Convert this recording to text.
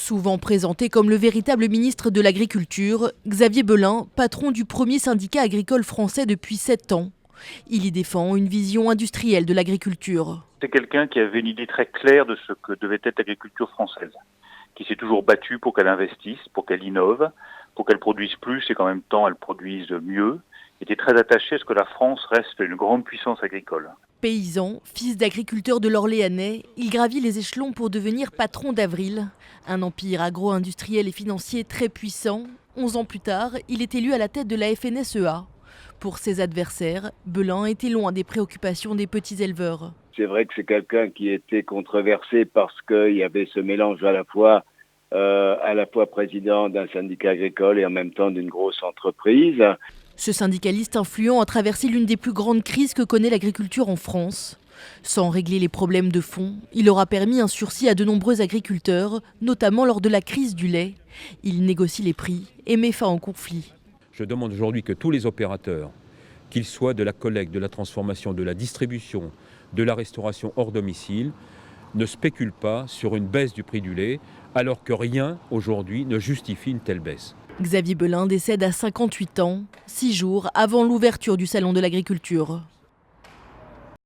Souvent présenté comme le véritable ministre de l'Agriculture, Xavier Belin, patron du premier syndicat agricole français depuis 7 ans. Il y défend une vision industrielle de l'agriculture. C'est quelqu'un qui avait une idée très claire de ce que devait être l'agriculture française, qui s'est toujours battu pour qu'elle investisse, pour qu'elle innove, pour qu'elle produise plus et qu'en même temps elle produise mieux. Il était très attaché à ce que la France reste une grande puissance agricole. Paysan, fils d'agriculteur de l'Orléanais, il gravit les échelons pour devenir patron d'Avril. Un empire agro-industriel et financier très puissant. 11 ans plus tard, il est élu à la tête de la FNSEA. Pour ses adversaires, Belin était loin des préoccupations des petits éleveurs. C'est vrai que c'est quelqu'un qui était controversé parce qu'il y avait ce mélange à la fois président d'un syndicat agricole et en même temps d'une grosse entreprise. Ce syndicaliste influent a traversé l'une des plus grandes crises que connaît l'agriculture en France. Sans régler les problèmes de fond, il aura permis un sursis à de nombreux agriculteurs, notamment lors de la crise du lait. Il négocie les prix et met fin au conflit. Je demande aujourd'hui que tous les opérateurs, qu'ils soient de la collecte, de la transformation, de la distribution, de la restauration hors domicile, ne spéculent pas sur une baisse du prix du lait, alors que rien aujourd'hui ne justifie une telle baisse. Xavier Belin décède à 58 ans, 6 jours avant l'ouverture du Salon de l'agriculture.